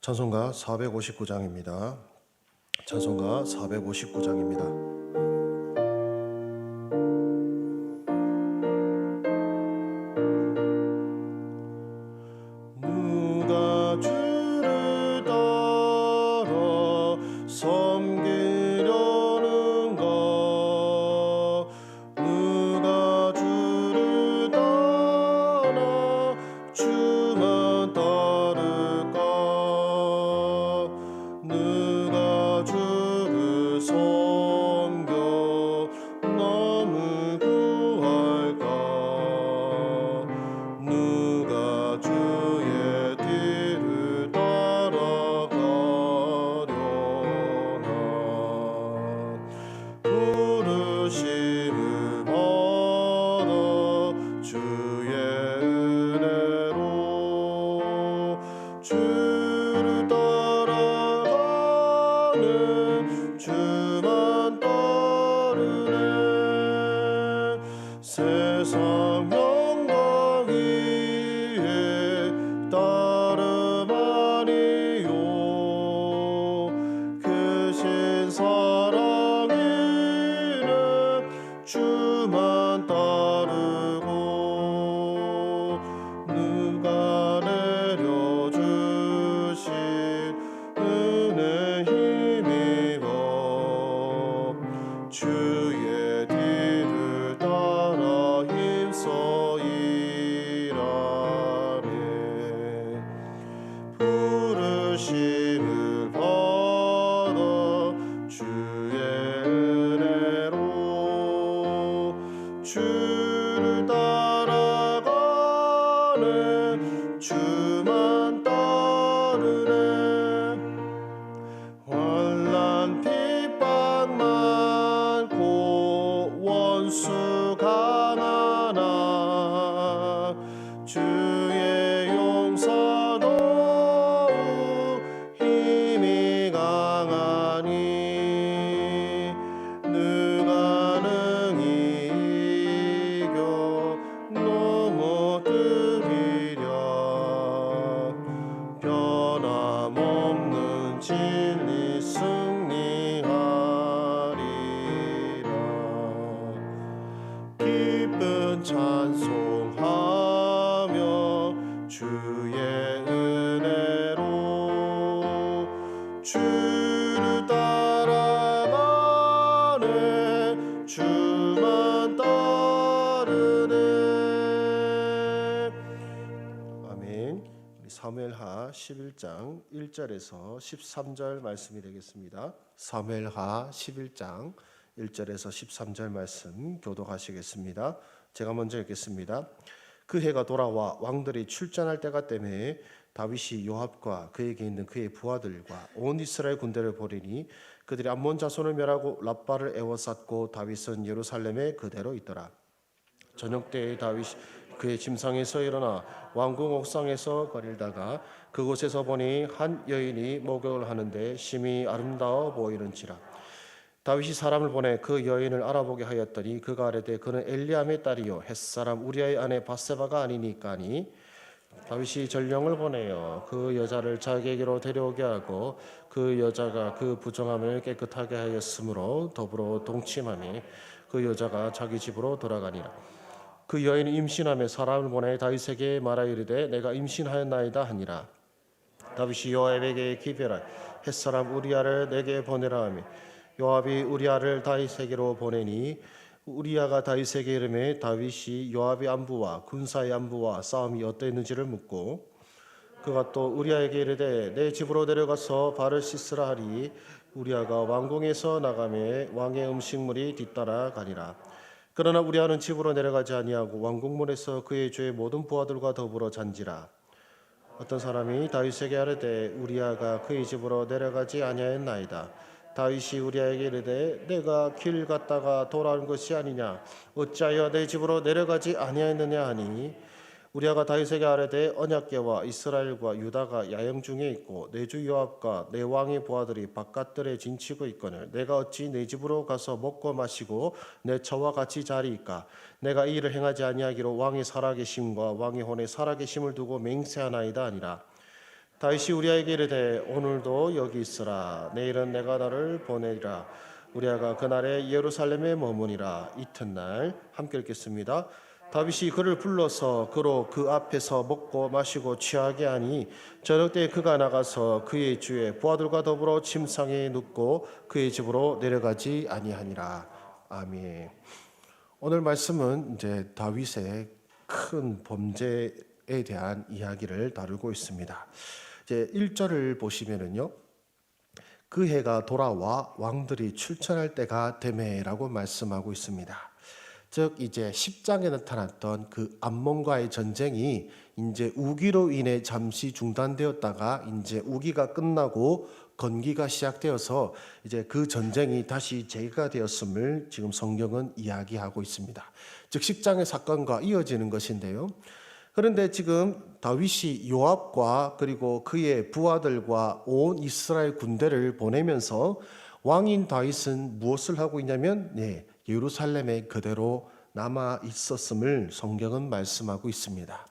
찬송가 459장입니다. 찬송가 459장입니다. 누가 주를 따라 섬기려는가? 누가 주를 따라 주만 따를까? 누가 주를 섬겨 남을 구할까? 누가 주의 뒤를 따라가려나? 부르심을 받아 주의 은혜로 주를 따라가는 주만 따르네. 세상 영광 위에 따름 아니요 크신 사랑 위는 주만 따르고 누가 내려주신 은혜 힘입어 주의 뒤를 따라 힘써 일하네. 부르심을 받아 주의 은혜로 주를 따라가는 주만 따르네. 환난 핍박 많고 원수 강하나 주의 용서도 힘이 강하니 누가 능히 이겨 넘어뜨리랴. 변함없는 진리 승리하리라. 기쁜 찬송하며 주의 은혜로 주를 따라가네. 주만 따르네. 아멘. 우리 사무엘하 11장 1절에서 13절 말씀이 되겠습니다. 사무엘하 11장 1절에서 13절 말씀 교독하시겠습니다. 제가 먼저 읽겠습니다. 그 해가 돌아와 왕들이 출전할 때가 때문에 다윗이 요압과 그에게 있는 그의 부하들과 온 이스라엘 군대를 보리니 그들이 암몬 자손을 멸하고 랍바를 에워쌌고 다윗은 예루살렘에 그대로 있더라. 저녁 때에 다윗이 그의 침상에서 일어나 왕궁 옥상에서 거닐다가 그곳에서 보니 한 여인이 목욕을 하는데 심히 아름다워 보이는지라. 다윗이 사람을 보내 그 여인을 알아보게 하였더니 그가 아뢰되 그는 엘리암의 딸이요 햇사람 우리아의 아내 바세바가 아니니까니. 다윗이 전령을 보내어 그 여자를 자기에게로 데려오게 하고 그 여자가 그 부정함을 깨끗하게 하였으므로 더불어 동침하며 그 여자가 자기 집으로 돌아가니라. 그 여인이 임신하며 사람을 보내 다윗에게 말하이르되 내가 임신하였나이다 하니라. 다윗이 요압에게 기별하여 햇사람 우리아를 내게 보내라 하며 요압이 우리아를 다윗에게로 보내니 우리아가 다윗에게 이르매 다윗이 요압의 안부와 군사의 안부와 싸움이 어떠했는지를 묻고 그가 또 우리아에게 이르되 내 집으로 내려가서 발을 씻으라 하리. 우리아가 왕궁에서 나가매 왕의 음식물이 뒤따라 가니라. 그러나 우리아는 집으로 내려가지 아니하고 왕궁문에서 그의 주의 모든 부하들과 더불어 잔지라. 어떤 사람이 다윗에게 아뢰되 우리아가 그의 집으로 내려가지 아니하였나이다. 다윗이 우리아에게 이르되 내가 길 갔다가 돌아온 것이 아니냐 어찌하여 내 집으로 내려가지 아니하였느냐 하니 우리아가 다윗에게 아뢰되 언약궤와 이스라엘과 유다가 야영 중에 있고 내 주 요압과 내 왕의 부하들이 바깥들에 진치고 있거늘 내가 어찌 내 집으로 가서 먹고 마시고 내 처와 같이 자리이까. 내가 이 일을 행하지 아니하기로 왕의 살아계심과 왕의 혼의 살아계심을 두고 맹세하나이다 아니라. 다윗이 우리아에게 이르되 오늘도 여기 있으라. 내일은 내가 너를 보내리라. 우리아가 그날에 예루살렘에 머무니라. 이튿날 함께 읽겠습니다. 다윗이 그를 불러서 그로 그 앞에서 먹고 마시고 취하게 하니 저녁 때 그가 나가서 그의 주에 부하들과 더불어 침상에 눕고 그의 집으로 내려가지 아니하니라. 아멘. 오늘 말씀은 이제 다윗의 큰 범죄에 대한 이야기를 다루고 있습니다. 이제 1절을 보시면은요. 그 해가 돌아와 왕들이 출전할 때가 되매라고 말씀하고 있습니다. 즉 이제 10장에 나타났던 그 암몬과의 전쟁이 이제 우기로 인해 잠시 중단되었다가 이제 우기가 끝나고 건기가 시작되어서 이제 그 전쟁이 다시 재개가 되었음을 지금 성경은 이야기하고 있습니다. 즉 10장의 사건과 이어지는 것인데요. 그런데 지금 다윗이 요압과 그리고 그의 부하들과 온 이스라엘 군대를 보내면서 왕인 다윗은 무엇을 하고 있냐면 예루살렘에 그대로 남아 있었음을 성경은 말씀하고 있습니다.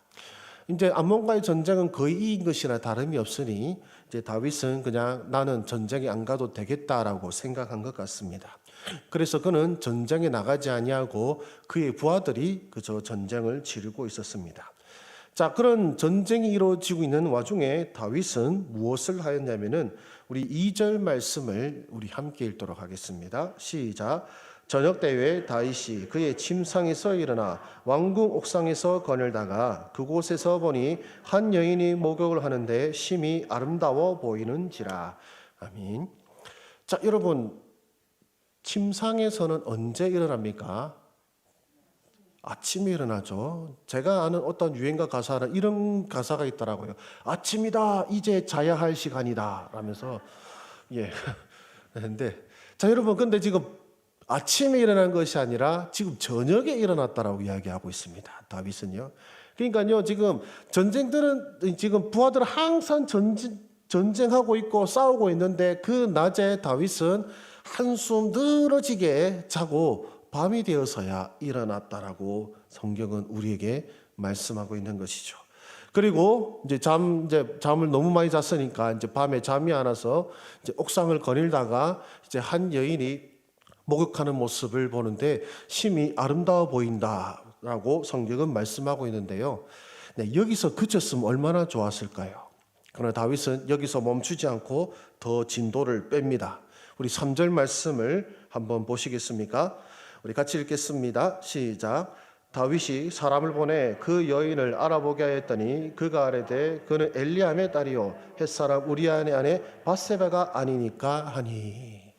이제 암몬과의 전쟁은 거의 이긴 것이나 다름이 없으니 이제 다윗은 그냥 나는 전쟁에 안 가도 되겠다라고 생각한 것 같습니다. 그래서 그는 전쟁에 나가지 아니하고 그의 부하들이 그저 전쟁을 치르고 있었습니다. 자, 그런 전쟁이 이루어지고 있는 와중에 다윗은 무엇을 하였냐면은 우리 2절 말씀을 우리 함께 읽도록 하겠습니다. 시작. 저녁 때에 다윗이 그의 침상에서 일어나 왕궁 옥상에서 거닐다가 그곳에서 보니 한 여인이 목욕을 하는데 심히 아름다워 보이는지라. 아멘. 자, 여러분 침상에서는 언제 일어납니까? 아침에 일어나죠. 제가 아는 어떤 유행가 가사는 이런 가사가 있더라고요. 아침이다, 이제 자야 할 시간이다 라면서 근데 자 여러분, 근데 지금 아침에 일어난 것이 아니라 지금 저녁에 일어났다라고 이야기하고 있습니다. 다윗은요. 그러니까요, 지금 전쟁들은 지금 부하들은 항상 전쟁하고 있고 싸우고 있는데 그 낮에 다윗은 한숨 늘어지게 자고 밤이 되어서야 일어났다라고 성경은 우리에게 말씀하고 있는 것이죠. 그리고 이제 잠을 너무 많이 잤으니까 이제 밤에 잠이 안 와서 이제 옥상을 거닐다가 이제 한 여인이 목욕하는 모습을 보는데 심히 아름다워 보인다라고 성경은 말씀하고 있는데요. 여기서 그쳤으면 얼마나 좋았을까요? 그러나 다윗은 여기서 멈추지 않고 더 진도를 뺍니다. 우리 3절 말씀을 한번 보시겠습니까? 우리 같이 읽겠습니다. 시작. 다윗이 사람을 보내 그 여인을 알아보게 하였더니 그가 아뢰되 그는 엘리암의 딸이요 햇사람 우리아의 아내 밧세바가 아니니까 하니.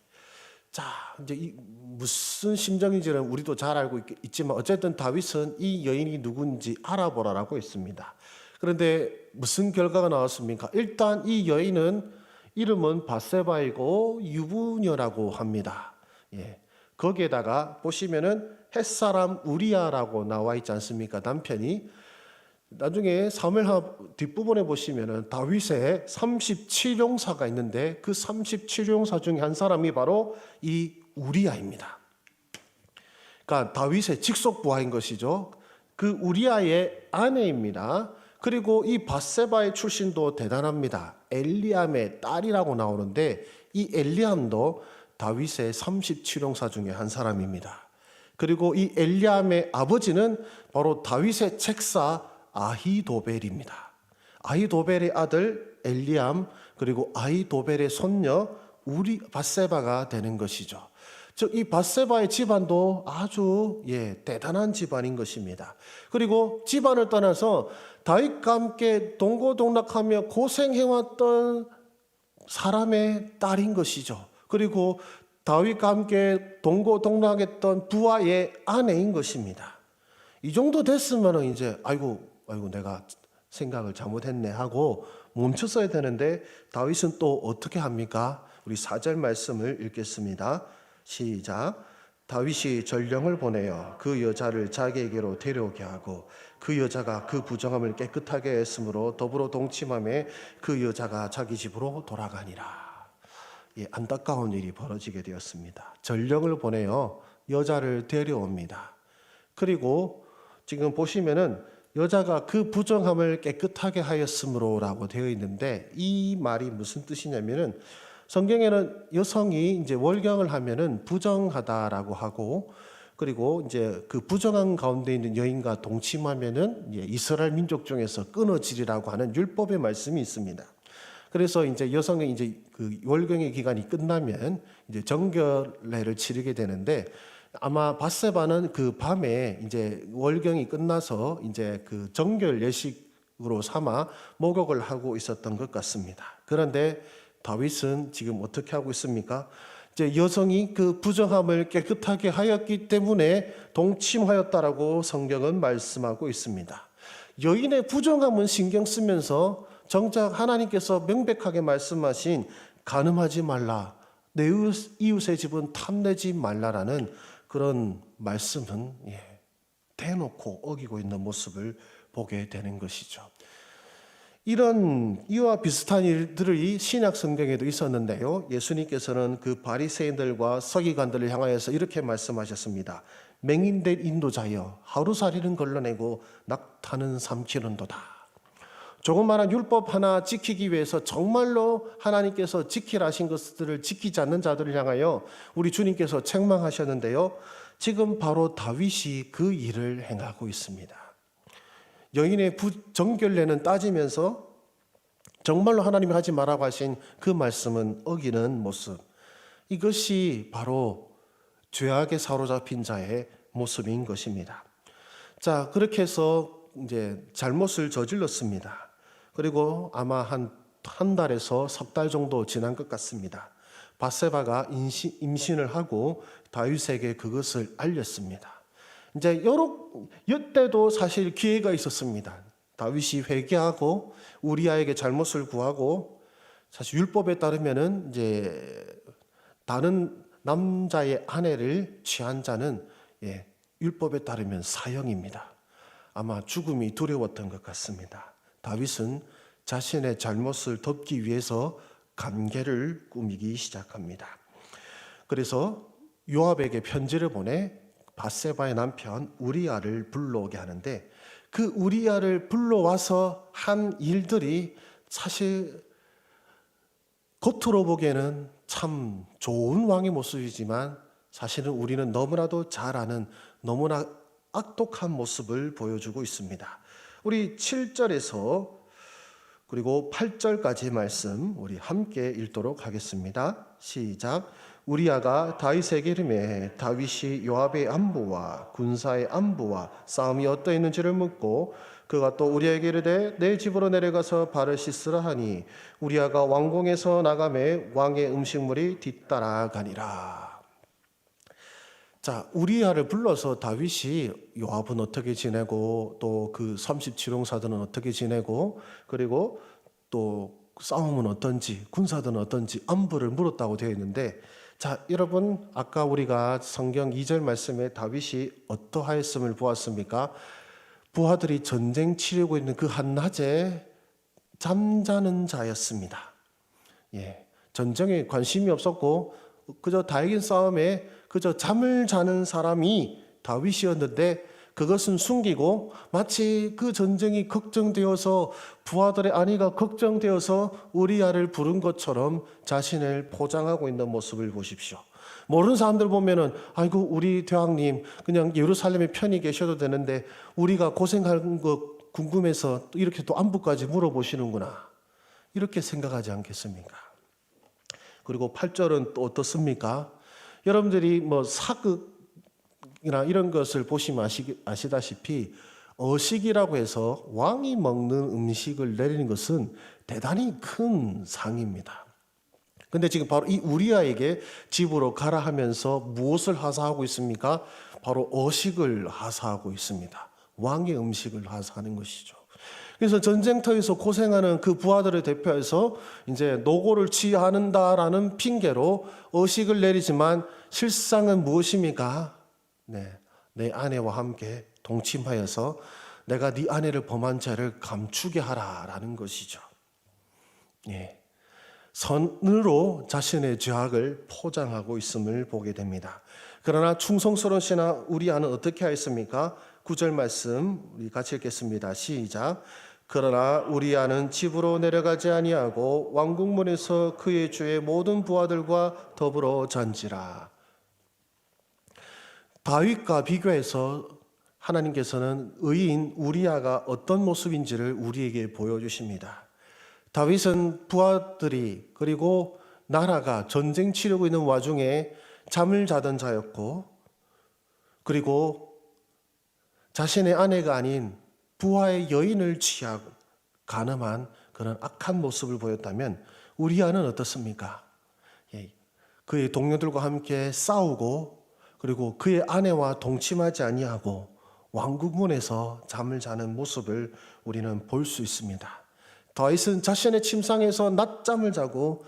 자, 이제 무슨 심정인지는 우리도 잘 알고 있지만 어쨌든 다윗은 이 여인이 누군지 알아보라라고 했습니다. 그런데 무슨 결과가 나왔습니까? 일단 이 여인은 이름은 밧세바이고 유부녀라고 합니다. 거기에다가 보시면은 햇사람 우리아라고 나와 있지 않습니까? 남편이. 나중에 사무엘하 뒷부분에 보시면은 다윗의 37용사가 있는데 그 37용사 중에 한 사람이 바로 이 우리아입니다. 그러니까 다윗의 직속 부하인 것이죠. 그 우리아의 아내입니다. 그리고 이 밧세바의 출신도 대단합니다. 엘리암의 딸이라고 나오는데 이 엘리암도 다윗의 37용사 중에 한 사람입니다. 그리고 이 엘리암의 아버지는 바로 다윗의 책사 아히도벨입니다. 아히도벨의 아들 엘리암, 그리고 아히도벨의 손녀 밧세바가 되는 것이죠. 즉 이 밧세바의 집안도 아주 대단한 집안인 것입니다. 그리고 집안을 떠나서 다윗과 함께 동고동락하며 고생해왔던 사람의 딸인 것이죠. 그리고 다윗과 함께 동고동락했던 부하의 아내인 것입니다. 이 정도 됐으면 이제 아이고 내가 생각을 잘못했네 하고 멈췄어야 되는데 다윗은 또 어떻게 합니까? 우리 4절 말씀을 읽겠습니다. 시작. 다윗이 전령을 보내어 그 여자를 자기에게로 데려오게 하고 그 여자가 그 부정함을 깨끗하게 했으므로 더불어 동침함에 그 여자가 자기 집으로 돌아가니라. 안타까운 일이 벌어지게 되었습니다. 전령을 보내어 여자를 데려옵니다. 그리고 지금 보시면은 여자가 그 부정함을 깨끗하게 하였으므로라고 되어 있는데, 이 말이 무슨 뜻이냐면은 성경에는 여성이 이제 월경을 하면은 부정하다라고 하고, 그리고 이제 그 부정한 가운데 있는 여인과 동침하면은 이스라엘 민족 중에서 끊어지리라고 하는 율법의 말씀이 있습니다. 그래서 이제 여성의 이제 그 월경의 기간이 끝나면 이제 정결례를 치르게 되는데, 아마 밧세바는 그 밤에 이제 월경이 끝나서 이제 그 정결 예식으로 삼아 목욕을 하고 있었던 것 같습니다. 그런데 다윗은 지금 어떻게 하고 있습니까? 이제 여성이 그 부정함을 깨끗하게 하였기 때문에 동침하였다라고 성경은 말씀하고 있습니다. 여인의 부정함은 신경 쓰면서 정작 하나님께서 명백하게 말씀하신 간음하지 말라, 내 이웃의 집은 탐내지 말라라는 그런 말씀은 대놓고 어기고 있는 모습을 보게 되는 것이죠. 이런 이와 비슷한 일들이 신약 성경에도 있었는데요. 예수님께서는 그 바리새인들과 서기관들을 향하여서 이렇게 말씀하셨습니다. 맹인된 인도자여, 하루살이는 걸러내고 낙타는 삼키는도다. 조그마한 율법 하나 지키기 위해서 정말로 하나님께서 지키라 하신 것들을 지키지 않는 자들을 향하여 우리 주님께서 책망하셨는데요. 지금 바로 다윗이 그 일을 행하고 있습니다. 여인의 정결례는 따지면서 정말로 하나님이 하지 말라고 하신 그 말씀은 어기는 모습, 이것이 바로 죄악에 사로잡힌 자의 모습인 것입니다. 자, 그렇게 해서 이제 잘못을 저질렀습니다. 그리고 아마 한 달에서 석 달 정도 지난 것 같습니다. 밧세바가 임신을 하고 다윗에게 그것을 알렸습니다. 이제 이때도 사실 기회가 있었습니다. 다윗이 회개하고 우리아에게 잘못을 구하고, 사실 율법에 따르면은 이제 다른 남자의 아내를 취한 자는 율법에 따르면 사형입니다. 아마 죽음이 두려웠던 것 같습니다. 다윗은 자신의 잘못을 덮기 위해서 관계를 꾸미기 시작합니다. 그래서 요압에게 편지를 보내 밧세바의 남편 우리아를 불러오게 하는데, 그 우리아를 불러와서 한 일들이 사실 겉으로 보기에는 참 좋은 왕의 모습이지만 사실은 우리는 너무나도 잘 아는 너무나 악독한 모습을 보여주고 있습니다. 우리 7절에서 그리고 8절까지의 말씀 우리 함께 읽도록 하겠습니다. 시작. 우리아가 다윗에게 이르매 다윗이 요압의 안부와 군사의 안부와 싸움이 어떠했는지를 묻고, 그가 또 우리아에게 이르되 내 집으로 내려가서 발을 씻으라 하니 우리아가 왕궁에서 나가매 왕의 음식물이 뒤따라가니라. 자, 우리아를 불러서 다윗이 요압은 어떻게 지내고 또 그 37용사들은 어떻게 지내고 그리고 또 싸움은 어떤지 군사들은 어떤지 안부를 물었다고 되어 있는데, 자, 여러분 아까 우리가 성경 2절 말씀에 다윗이 어떠하였음을 보았습니까? 부하들이 전쟁 치르고 있는 그 한낮에 잠자는 자였습니다. 전쟁에 관심이 없었고 그저 다이긴 싸움에 그저 잠을 자는 사람이 다윗이었는데, 그것은 숨기고 마치 그 전쟁이 걱정되어서 부하들의 안위가 걱정되어서 우리아를 부른 것처럼 자신을 포장하고 있는 모습을 보십시오. 모르는 사람들 보면은 아이고 우리 대왕님 그냥 예루살렘에 편히 계셔도 되는데 우리가 고생하는 거 궁금해서 이렇게 또 안부까지 물어보시는구나, 이렇게 생각하지 않겠습니까? 그리고 8절은 또 어떻습니까? 여러분들이 뭐 사극이나 이런 것을 보시면 아시다시피 어식이라고 해서 왕이 먹는 음식을 내리는 것은 대단히 큰 상입니다. 근데 지금 바로 이 우리아에게 집으로 가라 하면서 무엇을 하사하고 있습니까? 바로 어식을 하사하고 있습니다. 왕의 음식을 하사하는 것이죠. 그래서 전쟁터에서 고생하는 그 부하들을 대표해서 이제 노고를 취하는다라는 핑계로 어식을 내리지만 실상은 무엇입니까? 내 아내와 함께 동침하여서 내가 네 아내를 범한 죄를 감추게 하라라는 것이죠. 선으로 자신의 죄악을 포장하고 있음을 보게 됩니다. 그러나 충성스러운 신하 우리아는 어떻게 하였습니까? 9절 말씀 우리 같이 읽겠습니다. 시작. 그러나 우리아는 집으로 내려가지 아니하고 왕궁문에서 그의 주의 모든 부하들과 더불어 잔지라. 다윗과 비교해서 하나님께서는 의인 우리아가 어떤 모습인지를 우리에게 보여주십니다. 다윗은 부하들이 그리고 나라가 전쟁 치르고 있는 와중에 잠을 자던 자였고, 그리고 자신의 아내가 아닌 부하의 여인을 취하고 간음한 그런 악한 모습을 보였다면 우리아는 어떻습니까? 그의 동료들과 함께 싸우고 그리고 그의 아내와 동침하지 아니하고 왕궁문에서 잠을 자는 모습을 우리는 볼 수 있습니다. 다윗은 자신의 침상에서 낮잠을 자고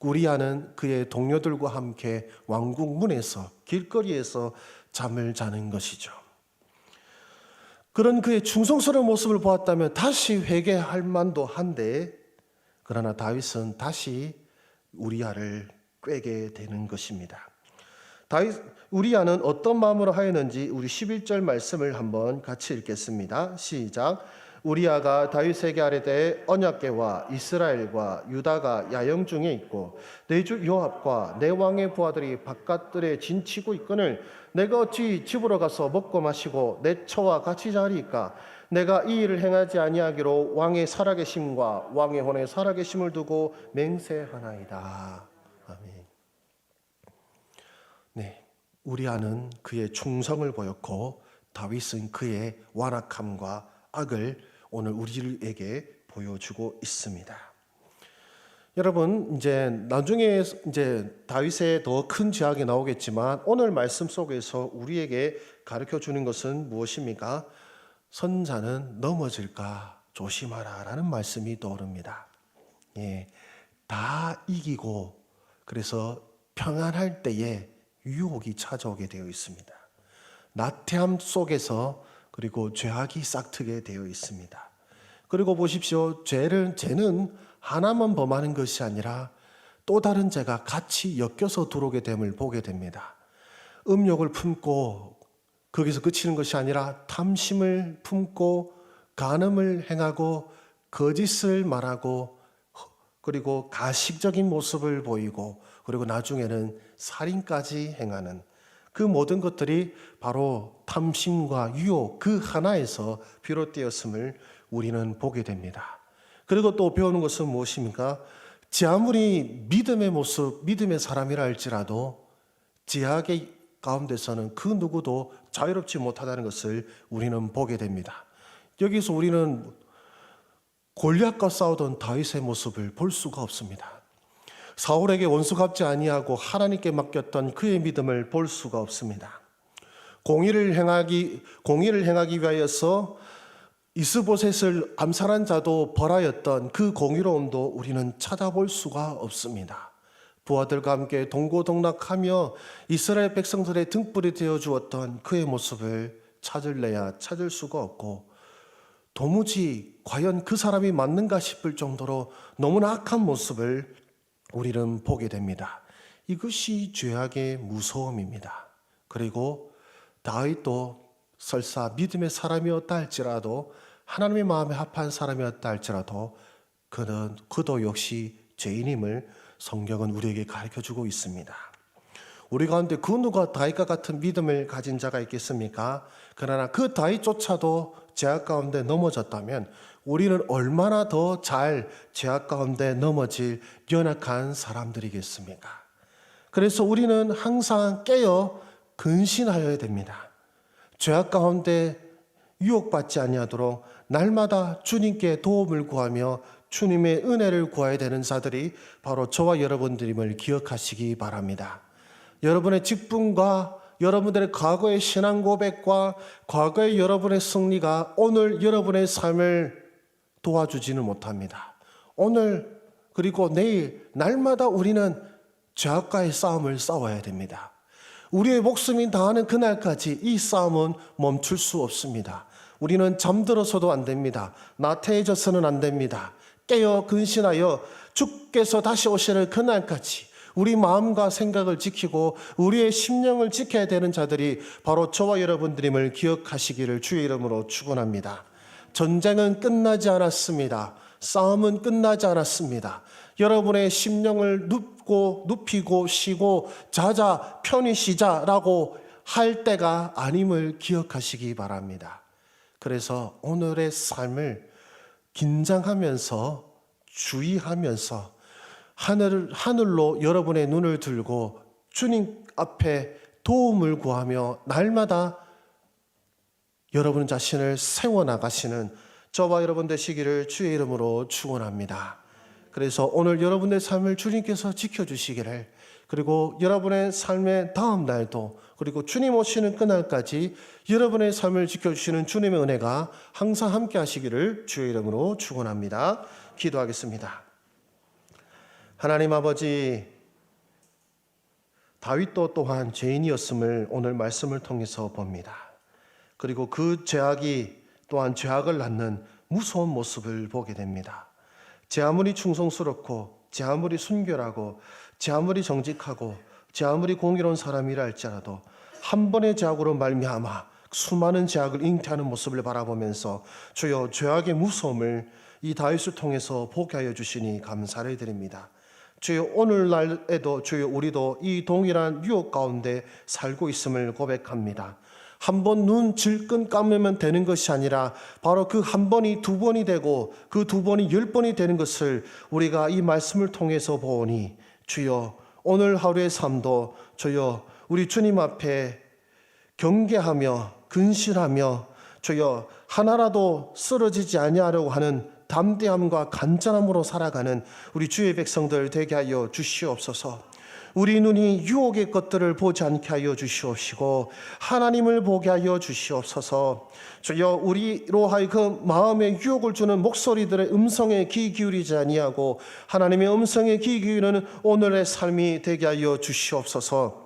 우리아는 그의 동료들과 함께 왕궁문에서 길거리에서 잠을 자는 것이죠. 그런 그의 충성스러운 모습을 보았다면 다시 회개할 만도 한데, 그러나 다윗은 다시 우리아를 꾀게 되는 것입니다. 우리아는 어떤 마음으로 하였는지 우리 11절 말씀을 한번 같이 읽겠습니다. 시작. 우리아가 다윗에게 아뢰되 언약궤와 이스라엘과 유다가 야영 중에 있고 내 주 요압과 내 왕의 부하들이 바깥들에 진치고 있거늘 내가 어찌 집으로 가서 먹고 마시고 내 처와 같이 자리이까? 내가 이 일을 행하지 아니하기로 왕의 살아계심과 왕의 혼의 살아계심을 두고 맹세하나이다. 아멘. 네, 우리아는 그의 충성을 보였고 다윗은 그의 완악함과 악을 오늘 우리에게 보여주고 있습니다. 여러분, 이제 나중에 다윗의 더 큰 죄악이 나오겠지만 오늘 말씀 속에서 우리에게 가르쳐 주는 것은 무엇입니까? 선자는 넘어질까 조심하라라는 말씀이 떠오릅니다. 다 이기고 그래서 평안할 때에 유혹이 찾아오게 되어 있습니다. 나태함 속에서 그리고 죄악이 싹트게 되어 있습니다. 그리고 보십시오. 죄는 하나만 범하는 것이 아니라 또 다른 죄가 같이 엮여서 들어오게 됨을 보게 됩니다. 음욕을 품고 거기서 그치는 것이 아니라 탐심을 품고 간음을 행하고 거짓을 말하고 그리고 가식적인 모습을 보이고 그리고 나중에는 살인까지 행하는 그 모든 것들이 바로 탐심과 유혹 그 하나에서 비롯되었음을 우리는 보게 됩니다. 그리고 또 배우는 것은 무엇입니까? 제 아무리 믿음의 모습, 믿음의 사람이라 할지라도 제약의 가운데서는 그 누구도 자유롭지 못하다는 것을 우리는 보게 됩니다. 여기서 우리는 골리앗과 싸우던 다윗의 모습을 볼 수가 없습니다. 사울에게 원수 갚지 아니하고 하나님께 맡겼던 그의 믿음을 볼 수가 없습니다. 공의를 행하기 위하여서 이스보셋을 암살한 자도 벌하였던 그 공의로움도 우리는 찾아볼 수가 없습니다. 부하들과 함께 동고동락하며 이스라엘 백성들의 등불이 되어 주었던 그의 모습을 찾을래야 찾을 수가 없고 도무지 과연 그 사람이 맞는가 싶을 정도로 너무나 악한 모습을 우리는 보게 됩니다. 이것이 죄악의 무서움입니다. 그리고 다윗도 설사 믿음의 사람이었다 할지라도 하나님의 마음에 합한 사람이었다 할지라도 그도 역시 죄인임을 성경은 우리에게 가르쳐주고 있습니다. 우리 가운데 그 누가 다윗과 같은 믿음을 가진 자가 있겠습니까? 그러나 그 다윗조차도 죄악 가운데 넘어졌다면 우리는 얼마나 더 잘 죄악 가운데 넘어질 연약한 사람들이겠습니까? 그래서 우리는 항상 깨어 근신하여야 됩니다. 죄악 가운데 유혹받지 아니하도록 날마다 주님께 도움을 구하며 주님의 은혜를 구해야 되는 자들이 바로 저와 여러분들임을 기억하시기 바랍니다. 여러분의 직분과 여러분들의 과거의 신앙 고백과 과거의 여러분의 승리가 오늘 여러분의 삶을 도와주지는 못합니다. 오늘 그리고 내일 날마다 우리는 죄악과의 싸움을 싸워야 됩니다. 우리의 목숨이 다하는 그날까지 이 싸움은 멈출 수 없습니다. 우리는 잠들어서도 안 됩니다. 나태해져서는 안 됩니다. 깨어 근신하여 주께서 다시 오시는 그날까지 우리 마음과 생각을 지키고 우리의 심령을 지켜야 되는 자들이 바로 저와 여러분들임을 기억하시기를 주의 이름으로 축원합니다. 전쟁은 끝나지 않았습니다. 싸움은 끝나지 않았습니다. 여러분의 심령을 눕히고 쉬고 자자 편히 쉬자라고 할 때가 아님을 기억하시기 바랍니다. 그래서 오늘의 삶을 긴장하면서 주의하면서 하늘로 여러분의 눈을 들고 주님 앞에 도움을 구하며 날마다 여러분 자신을 세워나가시는 저와 여러분 되시기를 주의 이름으로 축원합니다. 그래서 오늘 여러분의 삶을 주님께서 지켜주시기를, 그리고 여러분의 삶의 다음 날도, 그리고 주님 오시는 그날까지 여러분의 삶을 지켜주시는 주님의 은혜가 항상 함께 하시기를 주의 이름으로 축원합니다. 기도하겠습니다. 하나님 아버지, 다윗도 또한 죄인이었음을 오늘 말씀을 통해서 봅니다. 그리고 그 죄악이 또한 죄악을 낳는 무서운 모습을 보게 됩니다. 제 아무리 충성스럽고 제 아무리 순결하고 제 아무리 정직하고 제 아무리 공의로운 사람이라 할지라도 한 번의 죄악으로 말미암아 수많은 죄악을 잉태하는 모습을 바라보면서 주여 죄악의 무서움을 이 다윗을 통해서 보게 하여 주시니 감사를 드립니다. 주여 오늘날에도 주여 우리도 이 동일한 유혹 가운데 살고 있음을 고백합니다. 한 번 눈 질끈 감으면 되는 것이 아니라 바로 그 한 번이 두 번이 되고 그 두 번이 10번이 되는 것을 우리가 이 말씀을 통해서 보니 주여 오늘 하루의 삶도 주여 우리 주님 앞에 경계하며 근실하며 주여 하나라도 쓰러지지 아니하려고 하는 담대함과 간절함으로 살아가는 우리 주의 백성들 되게 하여 주시옵소서. 우리 눈이 유혹의 것들을 보지 않게 하여 주시옵시고 하나님을 보게 하여 주시옵소서. 주여 우리로 하여금 마음에 유혹을 주는 목소리들의 음성에 귀 기울이지 아니하고 하나님의 음성에 귀 기울이는 오늘의 삶이 되게 하여 주시옵소서.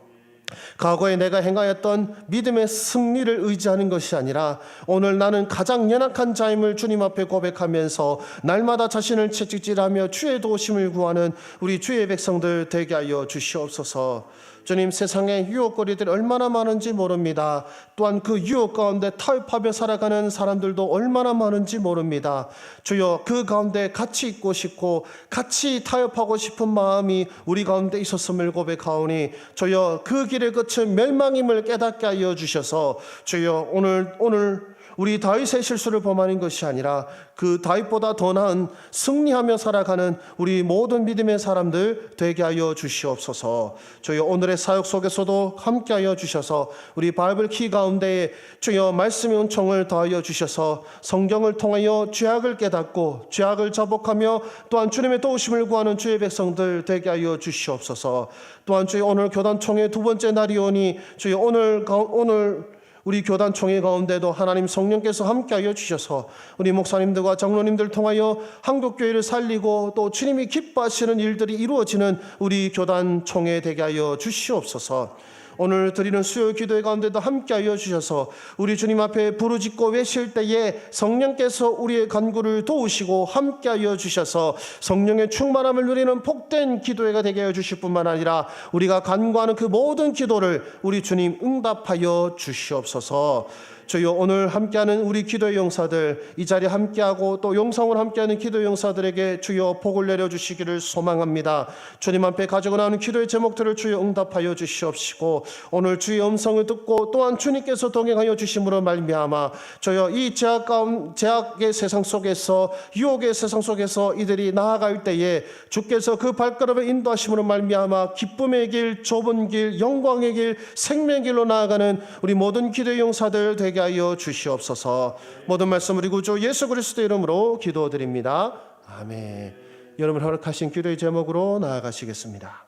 과거에 내가 행하였던 믿음의 승리를 의지하는 것이 아니라 오늘 나는 가장 연약한 자임을 주님 앞에 고백하면서 날마다 자신을 채찍질하며 주의 도우심을 구하는 우리 주의 백성들 되게 하여 주시옵소서. 주님, 세상에 유혹거리들이 얼마나 많은지 모릅니다. 또한 그 유혹 가운데 타협하며 살아가는 사람들도 얼마나 많은지 모릅니다. 주여 그 가운데 같이 있고 싶고 같이 타협하고 싶은 마음이 우리 가운데 있었음을 고백하오니 주여 그 길의 끝은 멸망임을 깨닫게 하여 주셔서 주여 오늘 우리 다윗의 실수를 범하는 것이 아니라 그 다윗보다 더 나은 승리하며 살아가는 우리 모든 믿음의 사람들 되게 하여 주시옵소서. 주여 오늘의 사역 속에서도 함께 하여 주셔서 우리 바이블 키 가운데에 주여 말씀의 은총을 더하여 주셔서 성경을 통하여 죄악을 깨닫고 죄악을 자복하며 또한 주님의 도우심을 구하는 주의 백성들 되게 하여 주시옵소서. 또한 주여 오늘 교단총회 두 번째 날이오니 주여 오늘 우리 교단총회 가운데도 하나님 성령께서 함께하여 주셔서 우리 목사님들과 장로님들 통하여 한국교회를 살리고 또 주님이 기뻐하시는 일들이 이루어지는 우리 교단총회 되게 하여 주시옵소서. 오늘 드리는 수요 기도회 가운데도 함께하여 주셔서 우리 주님 앞에 부르짖고 외칠 때에 성령께서 우리의 간구를 도우시고 함께하여 주셔서 성령의 충만함을 누리는 복된 기도회가 되게 하여 주실 뿐만 아니라 우리가 간구하는 그 모든 기도를 우리 주님 응답하여 주시옵소서. 주여 오늘 함께하는 우리 기도의 용사들, 이 자리에 함께하고 또 영상을 함께하는 기도의 용사들에게 주여 복을 내려주시기를 소망합니다. 주님 앞에 가지고 나오는 기도의 제목들을 주여 응답하여 주시옵시고 오늘 주의 음성을 듣고 또한 주님께서 동행하여 주심으로 말미암아 주여 이 죄악의 세상 속에서 유혹의 세상 속에서 이들이 나아갈 때에 주께서 그 발걸음을 인도하심으로 말미암아 기쁨의 길, 좁은 길, 영광의 길, 생명의 길로 나아가는 우리 모든 기도의 용사들 되게 하여 주시옵소서. 모든 말씀 우리 구주 예수 그리스도의 이름으로 기도드립니다. 아멘. 여러분 허락하신 기도의 제목으로 나아가시겠습니다.